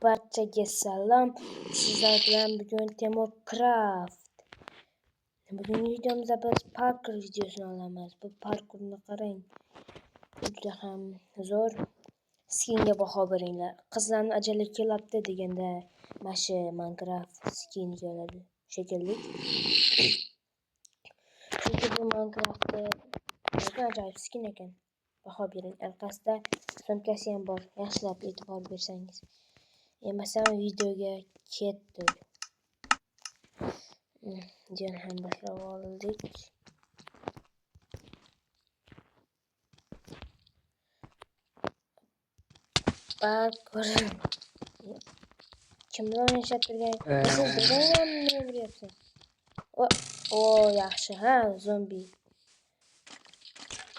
Barchaga salom. Sizlar bilan bugun Temocraft. Bugungi videomizda biz parkour videosini olamiz. Bu parkourni qarang. Juda ham zo'r. Skinga baho beringlar. Qizlarni ajali kelibdi deganda mana shu Minecraft skin keladi. Shekilli. Chunki bu Minecraftda ajoyib skin ekan. Baho bering. Orqasida sumkasi ham bor. Yaxshilab e'tibor bersangiz. Emasam videoga ketdik. Videoni ham boshlab oldik. Parkour. Kim bilan yashab turgan? Siz bilganmi nima bo'lyapti? O, yaxshi, ha, zombi.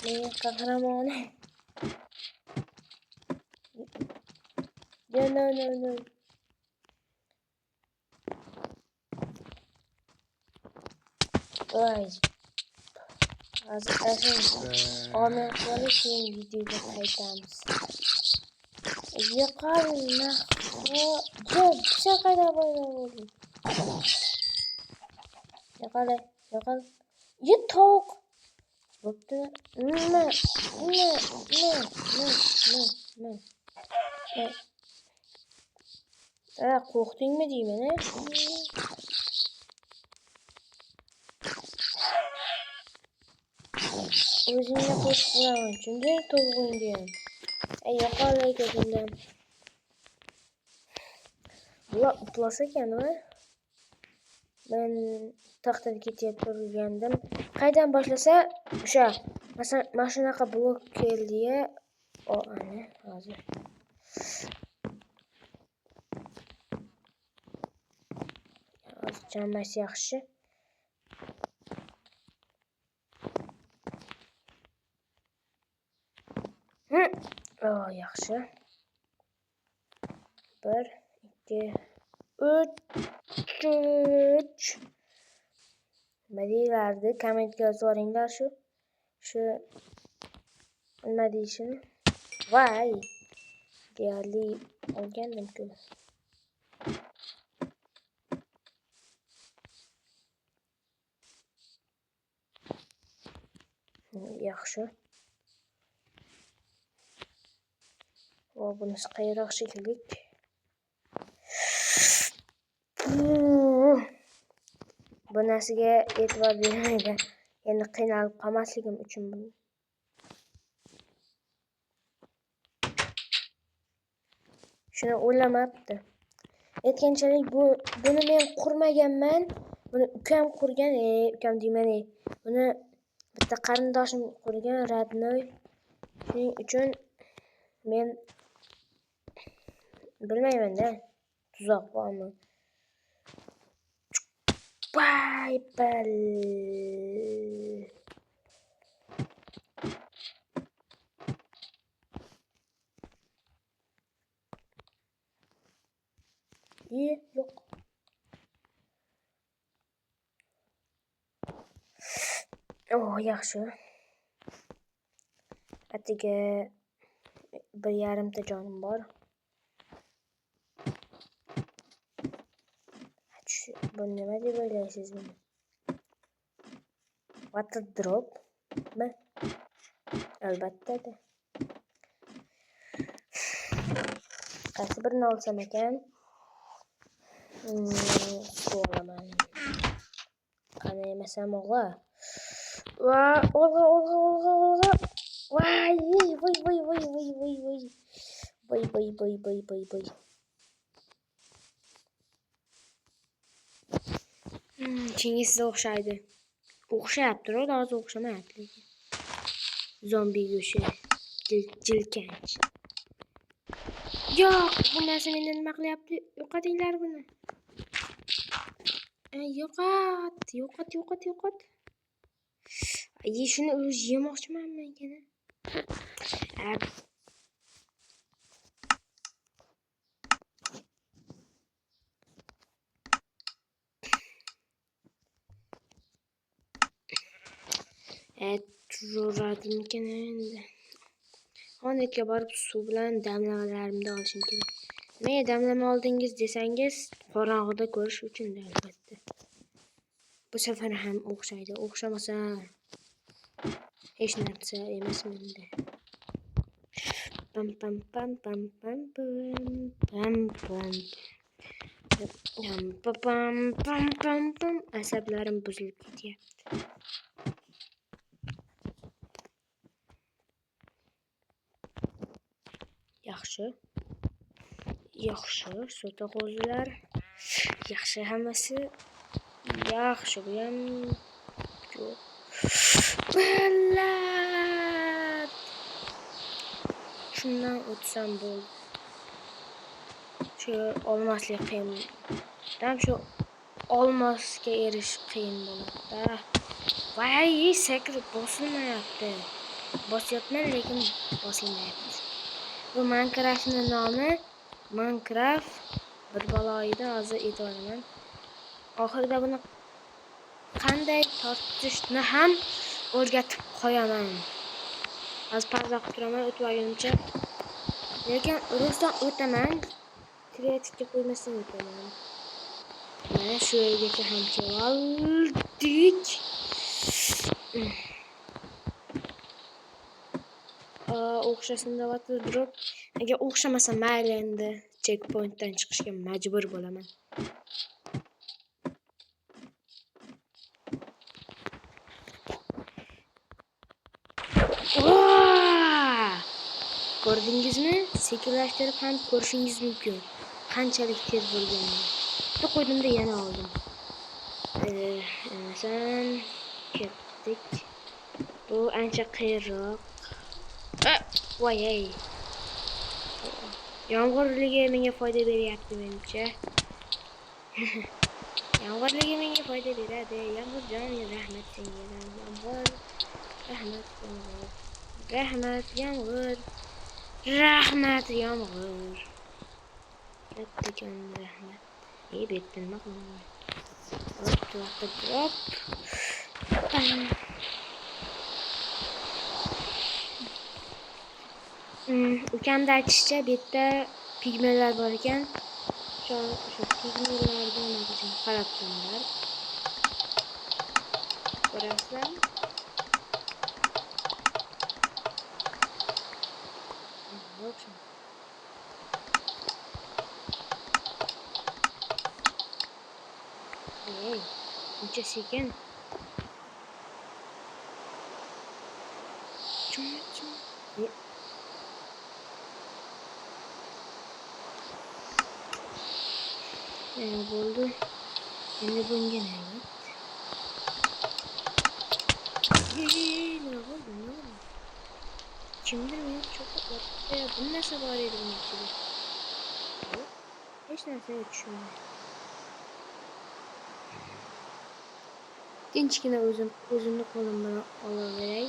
Men qahramonim. No. Voy. Omen qilib keyin videoga qaytamiz. Yo'qol, qayda bo'ldi. Yo'qol. Tovuq. Bo'pti. Nima? Qo'rqdingmi deyman, a? O'zingga qo'rqaman, shunday tovuqingga ham. Yo'qol ko'zimdan. Bular uxlasa ekan-a? Men taxtaga ketib turgandim. Qaydan boshlasa, o'sha mana shunaqa blok keldi-ya. Ana, hozir. Chamasi yaxshi. Yaxshi. 1 2 3 nima deylardi? Kommentga yozib yuboringlar shu nima deyishini. Voy. Deyarli olgandim-ku. Yaxshi. Bunisi qayroq shekilli. Bu narsaga e'tibor bermaydi. Endi qiynalib qolmasligim uchun buni. Shuni o'ylamabdi. Aytganchalik buni men qurmaganman. Buni ukam qurgan, ukam deyman. Buni bitta qarindoshim qurgan, Radnoy. Shuning uchun men bilmayman-da. Tuzoq bormi? Bye. Yo'q. Yaxshi. Atiga 1,5 ta jonim bor. Bu nima deb o'ylaysiz buni? Water drop? Mi? Albatta. Qaysi birini olsam ekan? Olaman. Qani emasam o'g'a. Olg'a. Voy. Chingizga o'xshaydi. O'xshayapti-ku, hozir o'xshamayapti lekin. Zombi go'shi. Jilkanch. Yo'q, bu narsa meni nima qilyapti? Yo'qotinglar buni. Yo'qot. Shuni o'zi yemoqchiman men yana. Turadimikan endi. Xonadonga borib suv bilan damlalarimni olishim kerak. Ne damlama oldingiz desangiz, qorong'ida ko'rish uchun albatta. Bu safar ham o'xshaydi. O'xshamasa hech narsa emas menda. Pam pam pam pam pam pam pam pam. Asablarim buzilib ketyapti. Yaxshi, sota qo'zilar. Yaxshi hammasi. Yaxshi, bu ham yo'q. Ballat! Shundan o'tsam bo'ldi. Shu olmaslik qiyin. Shu olmasga erishish qiyin bo'ladi-da. Voy, sakrab bosilmayapti. Bosyapman, lekin bosilmayapti. Bu Minecraftning nomi Minecraft bir baloyida hozir aytaman. Oxirida buni qanday tortishni ham o'rgatib qo'yaman. Hozir pauza qilib turaman, o'tmaguncha. Lekin urusdan o'taman. Kreativga qo'ymasdan o'taman. Mana shu yergacha ham keldik. O'xshasin deb drop. Agar o'xshamasa mayli, endi checkpointdan chiqishga majbur bo'laman. Ko'rdingizmi? Sekinlashtirib ham ko'rishingiz mumkin. Qanchalik tez bo'lganini. Bitta qo'ydimda yana oldim. Sen ketdik. Bu ancha qiyinroq. Voy. Yomg'irligi menga foyda beryapti menimcha. Yomg'irligi menga foyda beradi. Yomg'irjon, rahmat senga. Yomg'ir. Rahmat yomg'ir. Rahmat yomg'ir. Rahmat yomg'ir. Kattakon rahmat. Betda nima qilaman? Drop. Ukamda aytishicha, bu yerda pigmelar bor ekan. O'sha pigmelarga nima uchun qarab turinglar. Ko'rasizlar? Uncha sekin. Bo'ldi. Endi bunga nima? Nima bo'ldi? Kimdir meni cho'qib bu narsa bor edi bunun ichida. Hech narsaga tushunmayman. Tinchgina o'zimni qo'lim bilan olaveray.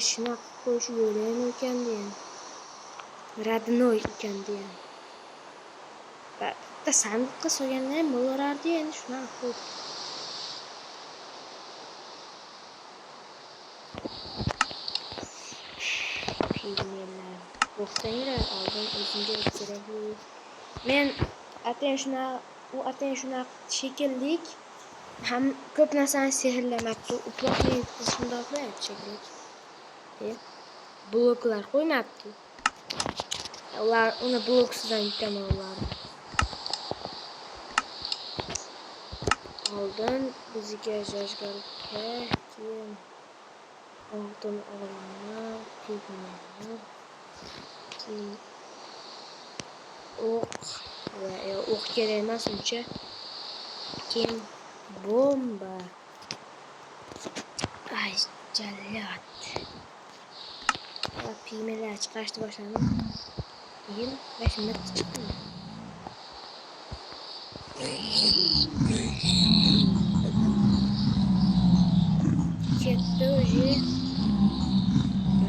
Shunaqa qo'yishib yuraymi ukandi ham. Radnoy ukandi ham. Bitta sandiqqa solganda ham bo'lardi endi shunaqa qo'yib. Pigmelar. To'xtanglar, oldin o'zimga kerakli. Men atayin shunaqa shekillik ham ko'p narsani sehrlamabdi. Upoqni shundoq shekillik. Bloklar qo'ymabdi. Ular uni bloksidan yutaman ularni. Oldin bizga jajgalka, keyin oltin olma, pigmelar, keyin o'q kerak emas uncha. Keyin bomba. Ay, jallat. Pigmelar chiqarishni boshladim. Keyin 5 minut chiqdi. Ketdi o'zi.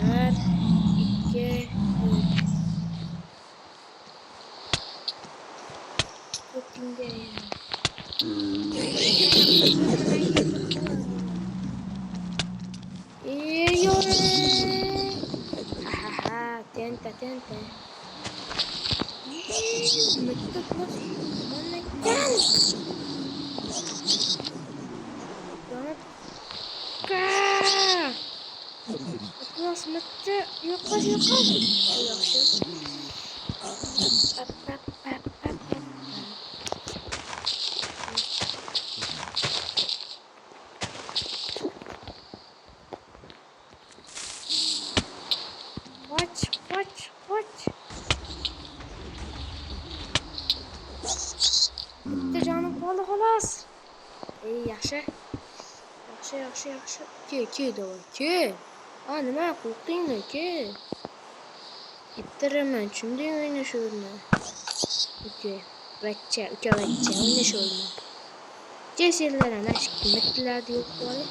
1 2 3. Tenta. Bitti kız. Bana gel. Bana gel. Kız bitti. Yok kız yok kız. Yaxşı. Pap pap pap pap pap. Kaç. Bitti canım kaldı halas. Yaxşı. Yaxşı. Ke davay ke. Nima qo'rqdingmi ke? Bittiraman tushunding o'ynashuvni. Uka vachcha o'ynashuvni. Cesillar ana mittilardi yo'q bola.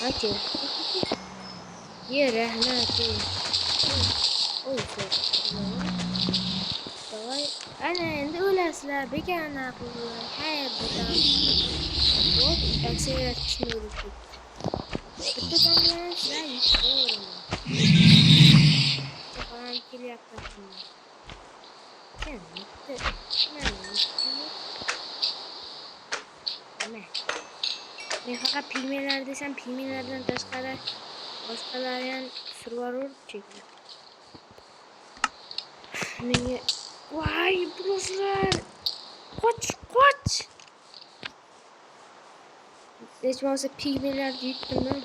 Aka. Yere hadi. Oy davay. Ana endi o'lasizlar begona qildilar. Hayır buradan. Hop aksirat tushmaydi. Bitta damlar sizlar yutib Çakalan kelyapti. Sen bitti. Men faqat pigmelar desam, pigmelardan tashqari boshqalari ham survarur chekdi. Menga voy bruslar. Qoch. Hech bo'lmasa pigmelarni yutdim.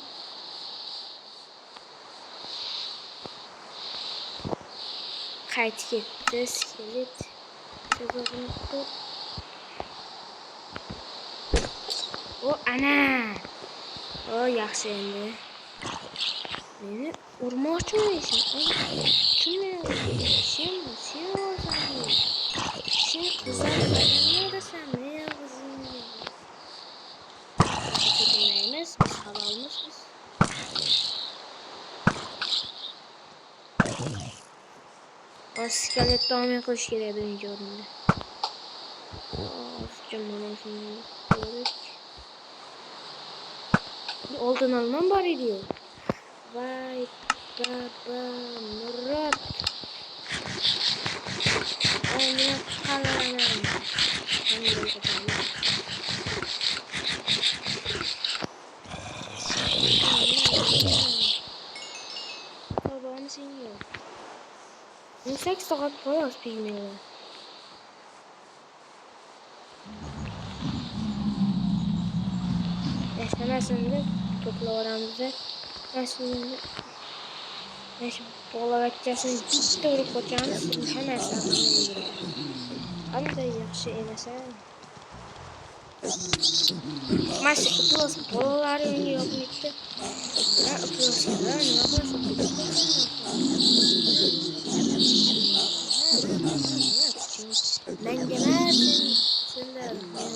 Qaytib ketdi skelet. O ana. O yaxshi endi. Meni urmoqchimisan? Kimni? Sen qizlarni desam, men qizimni. Biz halalmisiz? Skelet tahmin qilish kerak birinchi o'rinda. Oldin olmam bor edi. Voy baba Murat. Oyna qalaman. Babam seni. 18 saat koyuyoruz pigmeyi. Yaşlamasında toplavarımızda aslında bola bakçasını bitta urib qo'yamiz, hammasi amalga qanday yaxshi emas. Mas plus bolalari unga yoqmaydi. Pluslar nima qilasiz? Menga emas, senlar emas.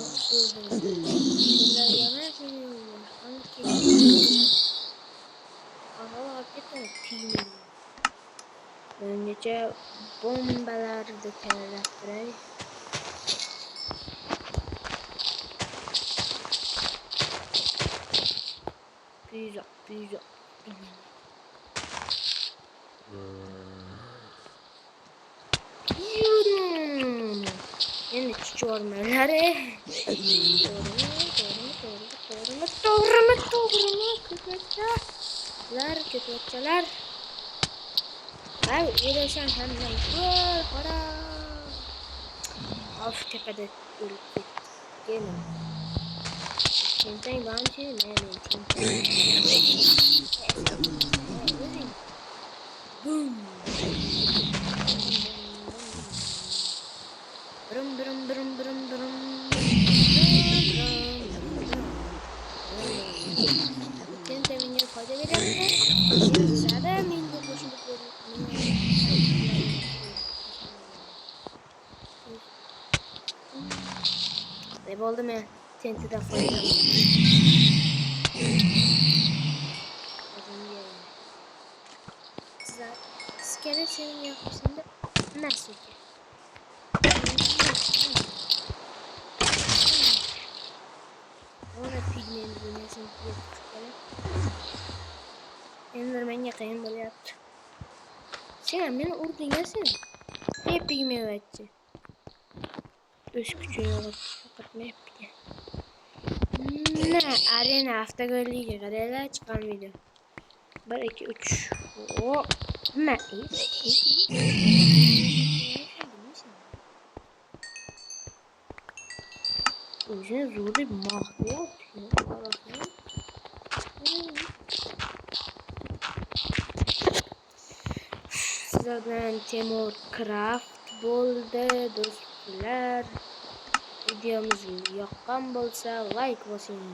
Önce bombaları da tayyorlayıp büyüyor. Yine çiçormaları. Doğru. Kıkırtçalar. Abi iyileşen hemen para. Of tepede ölüp gitti. Gene. Çintayım ben şey ne Boom. Brum. Çintayımın fayda verir. Zaten mingo koşulup ne oldu mu? Tenti de fayda. Skelet senin yapısında nasıl ki? Ona pigmenin dünyasını yaptık böyle. Enderman yakayım böyle yaptı. Sen beni urdun ya sen. Ne pigme öğretti? O'z kuchini yo'qotmayapti. Arena avtogolligi qaranglar chiqqan video. 1 2 3. O, nima? O'zini zo'rib mahviyapti. Sizlar bilan Temur Craft bo'ldi do'stlar. Videomiz yoqqan bo'lsa like bosing.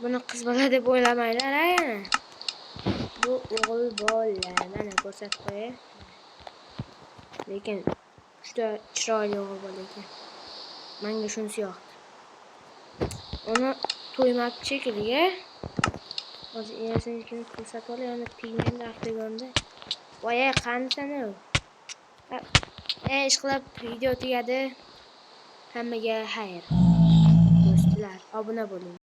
Buni qiz bola deb o'ylamanglar yana. Bu o'g'il bola. Mana ko'rsatib qo'yay. Lekin juda chiroyli o'g'il bola ekan. Menga shunisi yoqdi. Uni to'ymabdi shekilli. Hozir egasini ko'rsatib olay, uni pigment avtogonda. Voy, qanisan u? Ishqilib video tugadi. Hammaga xayr. Do'stlar, obuna bo'ling.